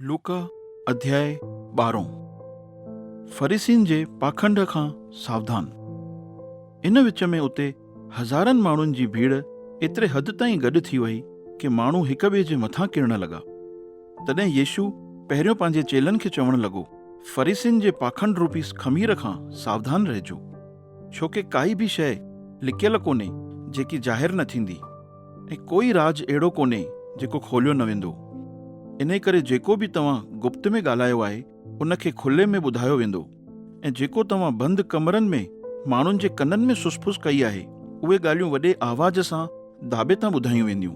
लूका अध्याय 12। फरीसीन जे पाखंड खां सावधान। इन विच में उते हज़ारनि माण्हुनि जी भीड़ एतिरे हद ताईं गॾु थी वई कि माण्हू हिक ॿिए जे मथां किरण लॻा। तॾहिं यीशु पहिरियों पंहिंजे चेलनि खे चवणु लॻो, फरीसीन जे पाखंड रूपी खमीर खां सावधान रहिजो, छो कि काई बि शइ लिकियल कोन्हे जेकी ज़ाहिर न थींदी, ऐं कोई राज अहिड़ो कोन्हे जेको खोलियो न वेंदो। इन करे जेको बि तव्हां गुप्त में ॻाल्हायो आहे उनखे खुले में ॿुधायो वेंदो, ऐं जेको तव्हां बंदि कमरनि में माण्हुनि जे कननि में सुसफुस कई आहे उहे ॻाल्हियूं वॾे आवाज़ सां दाबे तां ॿुधायूं वेंदियूं।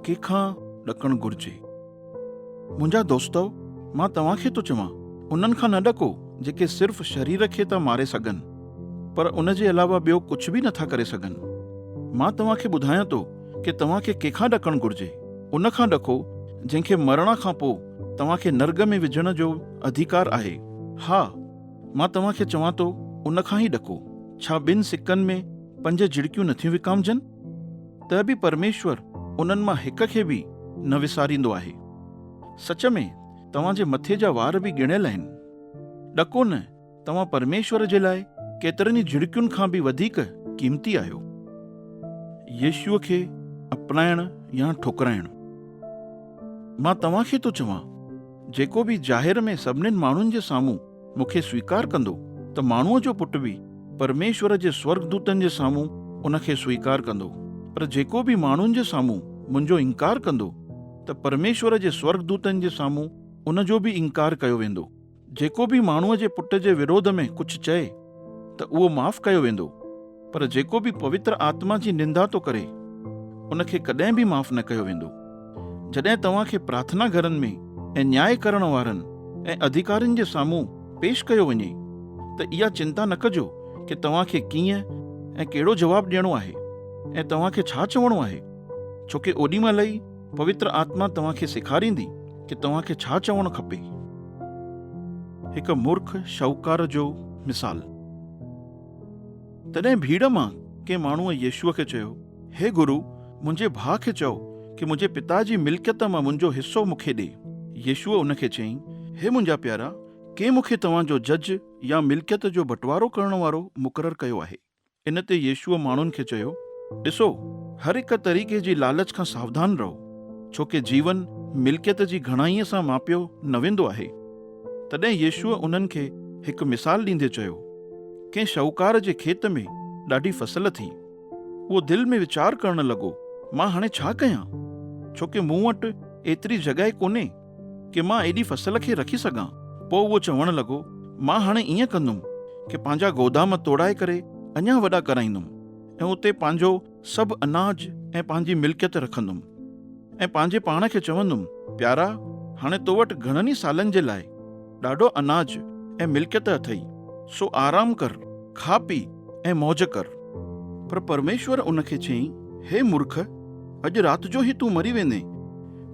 कंहिंखां ॾकणु घुरिजे। मुंहिंजा दोस्तो, मां तव्हांखे थो चवां, उन्हनि खां न ॾको जेके सिर्फ़ु शरीर खे था मारे सघनि पर उन जे अलावा ॿियो कुझु बि नथा करे सघनि। मां तव्हांखे ॿुधायां थो कि तव्हांखे कंहिंखां ॾकणु घुरिजे। उन खां ॾको जंहिंखे मरण खां पोइ तव्हांखे नर्ग में विझण जो अधिकार आहे। हा, मां तव्हांखे चवां थो, उन खां ई ॾको। छा 2 सिक्कनि में 5 झिड़कियूं नथियूं विकामजनि? त बि परमेश्वर उन्हनि मां हिक खे बि न विसारींदो आहे। सच में तव्हांजे मथे जा वार बि गिणियल आहिनि। ॾको न, तव्हां परमेश्वर जे लाइ केतिरनि ई झिड़कियुनि खां बि वधीक क़ीमती आहियो। यीशुअ खे अपनाइण या ठुकराइण। मां तव्हांखे थो चवां, जेको बि ज़ाहिर में सभिनीनि माण्हुनि जे साम्हूं मूंखे स्वीकार कंदो त माण्हूअ जो पुटु बि परमेश्वर जे स्वर्गदूतनि जे साम्हूं उनखे स्वीकार कंदो। पर जेको बि माण्हुनि जे साम्हूं मुंहिंजो इनकार कंदो त परमेश्वर जे स्वर्गदूतनि जे साम्हूं उन जो बि इनकार कयो वेंदो। जेको बि माण्हूअ जे पुट जे विरोध में कुझु चए त उहो माफ़ कयो वेंदो, पर जेको बि पवित्र आत्मा जी निंदा थो करे उनखे कॾहिं बि माफ़ न कयो वेंदो। जॾहिं तव्हांखे प्रार्थना घरनि में ऐं न्याय करण वारनि ऐं अधिकारियुनि जे साम्हूं पेश कयो वञे त इहा चिंता न कजो कि तव्हांखे कीअं ऐं कहिड़ो जवाबु ॾियणो आहे ऐं तव्हांखे छा चवणो आहे, छो कि ओॾी महिल ई पवित्र आत्मा तव्हांखे सेखारींदी कि तव्हांखे छा चवणु खपे। हिकु मूर्ख शाहूकार जो मिसाल। तॾहिं भीड़ मां कंहिं माण्हूअ यीशुअ खे चयो, हे गुरु, मुंहिंजे भाउ खे चओ कि मुंहिंजे पिता जी मिल्कियत मां मुंहिंजो हिस्सो मूंखे ॾे। यीशुअ उनखे चयईं, हे मुंहिंजा प्यारा, कंहिं मूंखे तव्हांजो जज या मिल्कियत जो बंटवारो करण वारो मुक़ररु कयो आहे? इन ते यीशुअ माण्हुनि खे चयो, ॾिसो, हर हिक तरीक़े जी लालच खां सावधान रहो, छो कि जीवन मिल्कियत जी घणाईअ सां मापियो न वेंदो आहे। तॾहिं यीशुअ उन्हनि खे हिकु मिसाल ॾींदे चयो, कंहिं शाहूकार जे खेत में ॾाढी फसल थी। उहो दिलि में वीचार करणु लॻो, मां हाणे छा कयां, छो कि मूं वटि एतिरी जॻहि कोन्हे कि मां एॾी फसल खे रखी सघां। पोइ उहो चवणु लॻो, मां हाणे ईअं कंदुमि कि पंहिंजा गोदाम तोड़ाए करे अञा वॾा कराईंदुमि ऐं उते पंहिंजो सभु अनाज ऐं पंहिंजी मिल्कियत रखंदुमि ऐं पंहिंजे पाण खे चवंदुमि, प्यारा, हाणे तो वटि घणनि ई सालनि जे लाइ ॾाढो अनाज ऐं मिल्कियत अथई, सो आराम कर, खा पी ऐं मौज कर। पर परमेश्वर उनखे चयईं, हे मूर्ख, अॼु राति जो ई तूं मरी वेंदे,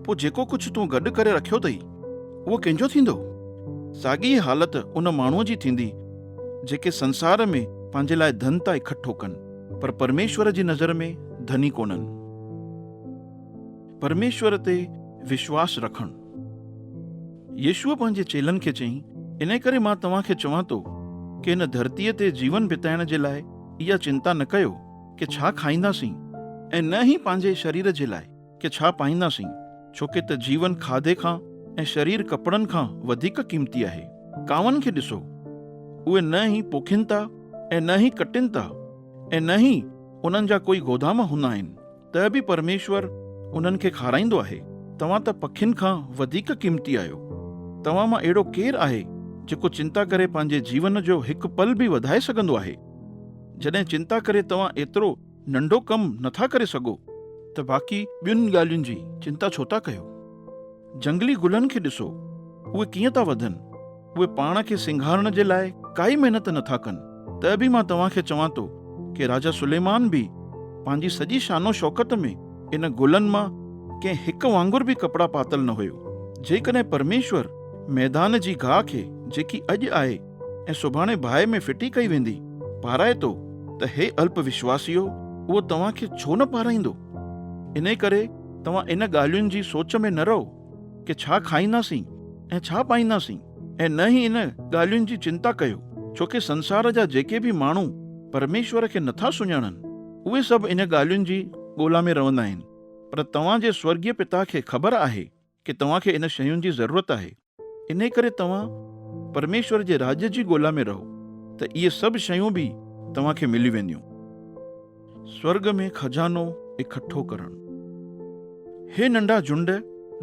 पोइ जेको कुझु तूं गॾु करे रखियो अथई उहो कंहिंजो थींदो? साॻी हालत उन माण्हूअ जी थींदी जेके संसार में पंहिंजे लाइ धन था इकठो कनि पर परमेश्वर जी नज़र में धनी कोन्हनि। परमेश्वर ते विश्वास रखणु। यीशुअ पंहिंजे चेलनि खे चयईं, इन करे मां तव्हांखे चवां थो कि हिन धरतीअ ते जीवन बिताइण जे लाइ इहा चिंता न कयो कि छा खाईंदासीं, ऐं न ई पंहिंजे शरीर जे लाइ कि छा पाईंदासीं, छो कि त जीवन खाधे खां ऐं शरीर कपड़नि खां वधीक क़ीमती आहे। कांवनि खे ॾिसो, उहे न ई पोखिनि था ऐं न ई कटिनि था ऐं न ई उन्हनि जा कोई गोदाम हूंदा आहिनि, त बि परमेश्वर उन्हनि खे खाराईंदो आहे। तव्हां त पखियुनि खां वधीक क़ीमती आहियो। तव्हां मां अहिड़ो केरु आहे जेको चिंता करे पंहिंजे जीवन जो हिकु पल बि वधाए सघंदो आहे? जॾहिं चिंता करे तव्हां एतिरो नंढो कमु नथा करे सघो त बाक़ी ॿियुनि ॻाल्हियुनि जी चिंता छो था कयो? जंगली गुलनि खे ॾिसो, उहे कीअं था वधनि। उहे पाण खे सिंगारण जे लाइ काई महिनत नथा कनि, त बि मां तव्हांखे चवां थो कि राजा सुलेमान बि पंहिंजी सॼी शानो शौकत में इन गुलनि मां कंहिं हिकु वांगुरु बि कपिड़ा पातल न हुयो। जेकॾहिं परमेश्वर मैदान जी गाह खे, जेकी अॼु आहे ऐं सुभाणे बाहि में फिटी कई वेंदी, पाराए थो, त हे अल्प विश्वासियो, उहो तव्हांखे छो न पाराईंदो? इन करे तव्हां इन ॻाल्हियुनि जी सोच में न रहो कि छा खाईंदासीं ऐं छा पाईंदासीं, ऐं न ई इन ॻाल्हियुनि जी चिंता कयो, छोकी संसार जा जेके बि माण्हू परमेश्वर खे नथा सुञाणनि उहे सभु इन ॻाल्हियुनि जी ॻोल्हा में रहंदा आहिनि। पर तव्हांजे स्वर्गीय पिता खे ख़बर आहे कि तव्हांखे इन शयुनि जी ज़रूरत आहे। इन करे तव्हां परमेश्वर जे राज्य जी ॻोल्हा में रहो त इहे सभु शयूं बि तव्हांखे मिली वेंदियूं। स्वर्ग में खजानो इकट्ठो करणु। हे नंढा झुंड,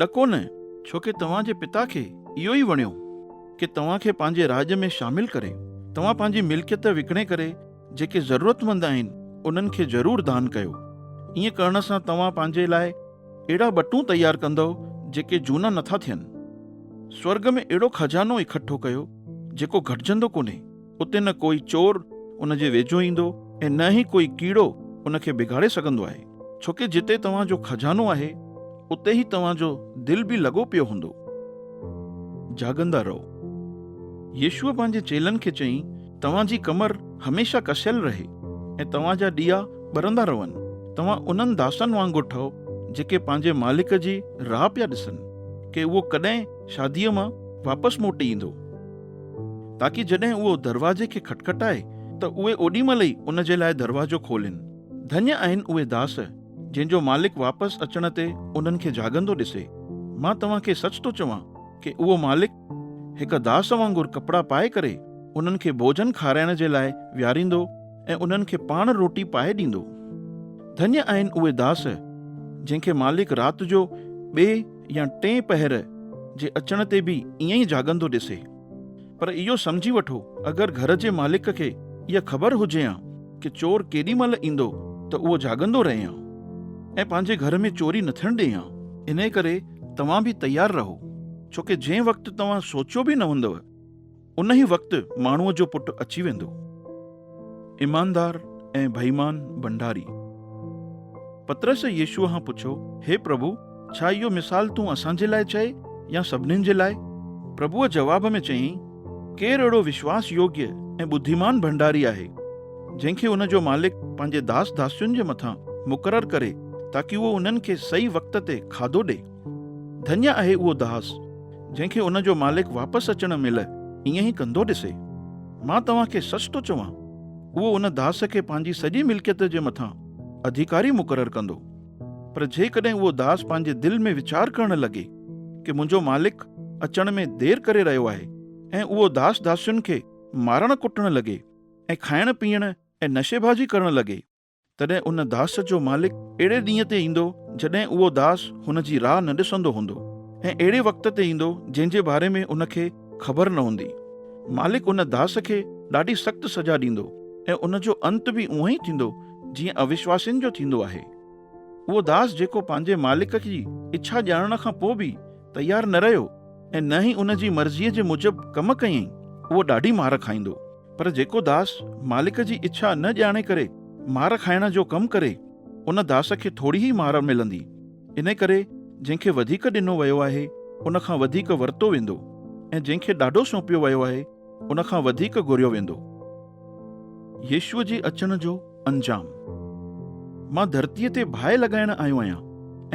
ॾको न, छोकी तव्हांजे पिता खे इहो ई वणियो कि तव्हांखे पंहिंजे राज में शामिल करे। तव्हां पंहिंजी मिल्कियत विकिणे करे जेके ज़रूरतमंद आहिनि उन्हनि खे ज़रूरु दान कयो। ईअं करण सां तव्हां पंहिंजे लाइ अहिड़ा बटूं तयारु कंदव जेके झूना नथा थियनि। स्वर्ग में अहिड़ो खजानो इकट्ठो कयो जेको घटिजंदो कोन्हे। उते न कोई चोर उन जे वेझो ईंदो ऐं न ई कोई कीड़ो उनखे बिगाड़े सघंदो आहे, छोकी जिते तव्हांजो खजानो आहे उते ई तव्हांजो दिलि बि लॻो पियो हूंदो। जागंदा रहो। यीशुअ पंहिंजे चेलनि खे चयईं, तव्हांजी कमर हमेशा कसियल रहे ऐं तव्हांजा ॾीआ ॿरंदा रहनि। तव्हां उन्हनि दासनि वांगुरु ठहो जेके पंहिंजे मालिक जी राह पिया ॾिसनि कि उहो कॾहिं शादीअ मां वापसि मोटी ईंदो, ताकि जॾहिं उहो दरवाजे खे खटखटाए त उहे ओॾीमहिल ई उन जे लाइ दरवाजो खोलिनि। धन्य आहिनि उहे दास जंहिंजो मालिक वापसि अचण ते उन्हनि खे जागंदो ॾिसे। मां तव्हांखे सच थो चवां कि उहो मालिक हिकु दास वांगुरु कपिड़ा पाए करे उन्हनि खे भोजन खाराइण जे लाइ विहारींदो ऐं उन्हनि खे पाण रोटी पाए ॾींदो। धन्य आहिनि उहे दास जंहिंखे मालिक राति जो 2 या 3 पहर जे अचण ते बि ईअं ई जागंदो ॾिसे। पर इहो सम्झी वठो, अगरि घर जे मालिक खे इहा ख़बर हुजे हा कि चोर केॾी महिल ईंदो त उहो जागंदो रहे हा ऐं पंहिंजे घर में चोरी न थियण ॾे हा। इन करे तव्हां बि तयारु रहो, छोकी जंहिं वक़्तु तव्हां सोचियो बि न हूंदव उन ई वक़्तु माण्हूअ जो पुटु अची वेंदो। ईमानदार ऐं बेईमान भंडारी। पतरस यीशुअ खां पुछो, हे प्रभु, छा इहो मिसाल तूं असांजे लाइ चए या सभिनीनि जे लाइ? प्रभुअ जवाब में चयईं, केरु अहिड़ो विश्वास योग्य ऐं बुद्धिमान भंडारी आहे जंहिंखे उन जो मालिक पंहिंजे दास दासियुनि जे मथां मुक़ररु करे ताकि उहो उन्हनि खे सही वक़्त ते खाधो ॾे। धन्य आहे उहो दास जंहिंखे उन जो मालिक वापसि अचण महिल ईअं ई कंदो ॾिसे। मां तव्हांखे सच थो चवां, उहो उन दास खे पंहिंजी सॼी मिल्कियत जे मथां अधिकारी मुक़ररु कंदो। पर जेकॾहिं उहो दास पंहिंजे दिलि में वीचार करणु लॻे कि मुंहिंजो मालिक अचण में देरि करे रहियो आहे ऐं उहो दास दासियुनि खे मारणु कुटणु लॻे ऐं खाइण पीअण ऐं नशेबाज़ी करणु लॻे, तॾहिं उन दास जो मालिक अहिड़े ॾींहं ते ईंदो जॾहिं उहो दास हुन जी राह न ॾिसंदो हूंदो ऐं अहिड़े वक़्त ते ईंदो जंहिंजे बारे में उनखे ख़बर न हूंदी। मालिक उन दास खे ॾाढी सख़्तु सज़ा ॾींदो ऐं उन जो अंत बि उहो ई थींदो जीअं अविश्वासियुनि जो थींदो आहे। उहो दास जेको पंहिंजे मालिक जी इच्छा ॼाणण खां पोइ बि तयारु न रहियो ऐं न ई उन जी मर्ज़ीअ जे मूजिबि कमु कयईं, उहो ॾाढी मार खाईंदो। पर जेको दास मालिक जी इच्छा न ॼाणे करे मार खाइण जो कमु करे, उन दास खे थोरी ई मार मिलंदी। इन करे जंहिंखे वधीक ॾिनो वियो आहे उन खां वधीक वरितो वेंदो ऐं जंहिंखे ॾाढो सौंपियो वियो आहे उन खां वधीक घुरियो वेंदो। यीशुअ जे अचण जो अंजाम। मां धरतीअ ते बाहि लॻाइण आयो आहियां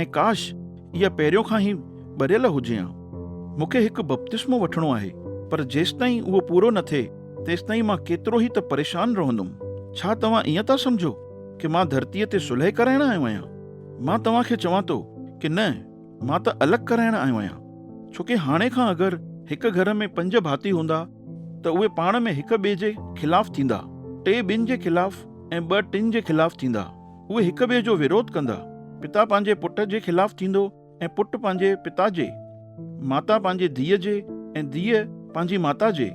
ऐं काश इहा पहिरियों खां ई भरियल हुजे हा। मूंखे हिकु बपतिस्मो वठिणो आहे, पर जेसिताईं उहो पूरो न थिए तेसिताईं मां केतिरो ई त परेशान रहंदुमि। छा तव्हां ईअं था सम्झो कि मां धरतीअ ते सुलह कराइण आयो आहियां? मां तव्हांखे चवां थो कि न, मां त अलॻि कराइण आयो आहियां। छोकी हाणे खां अगरि हिकु घर में 5 भाती हूंदा त उहे पाण में हिक ॿिए जे ख़िलाफ़ थींदा, 3 ॿिनि जे ख़िलाफ़ ऐं 2 3 जे ख़िलाफ़ थींदा। उहे हिक ॿिए जो विरोध कंदा। पिता पंहिंजे पुट जे ख़िलाफ़ थींदो ऐं पुटु पंहिंजे पिता जे, माता पंहिंजे धीअ जे ऐं धीअ पंहिंजी माता जे,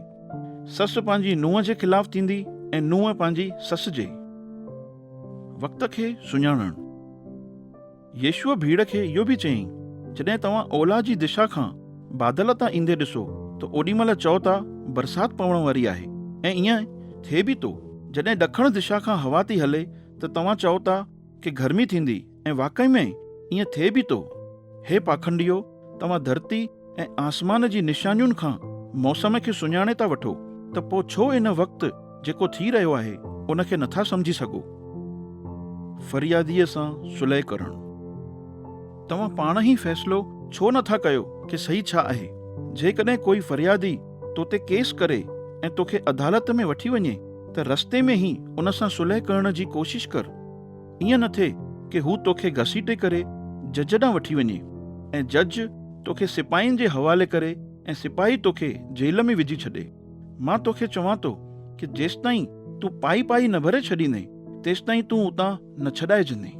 ससु पंहिंजी नुंहं जे ख़िलाफ़ थींदी ऐं नुंहं पंहिंजी ससु जे। वक़्त खे सुञाणणु। यीशुअ भीड़ खे इहो बि चयईं, जॾहिं तव्हां ओलह जी दिशा खां बादल तां ईंदे ॾिसो त ओॾीमहिल चओ था बरसाति पवण वारी आहे, ऐं ईअं थिए बि थो। जॾहिं ॾखण दिशा खां हवा थी हले त तव्हां चओ था कि गर्मी थींदी, ऐं वाक़ई में ईअं थिए बि थो। हे पाखंडियो, तव्हां धरती ऐं आसमान जी निशानियुनि खां मौसम खे सुञाणे था वठो त पोइ छो इन वक़्तु जेको थी रहियो आहे उन खे नथा सम्झी सघो। फरियादीअ सां सुलह करणु। तव्हां पाण ई फ़ैसिलो छो नथा कयो कि सही छा आहे। जेकॾहिं कोई फरियादी तो ते केस करे ऐं तोखे अदालत में वठी वञे त रस्ते में ई उन सां सुलह करण जी कोशिश कर। ईअं न थिए कि हू तोखे घसीटे करे जज ॾांहुं वठी वञे ऐं जज तोखे सिपाहियुनि जे हवाले करे ऐं सिपाही तोखे जेल में विझी छॾे। मां तोखे चवां थो कि जेसिताईं तूं पाई न भरे छॾींदे तेसिताईं तूं उतां न छॾाइजंदे।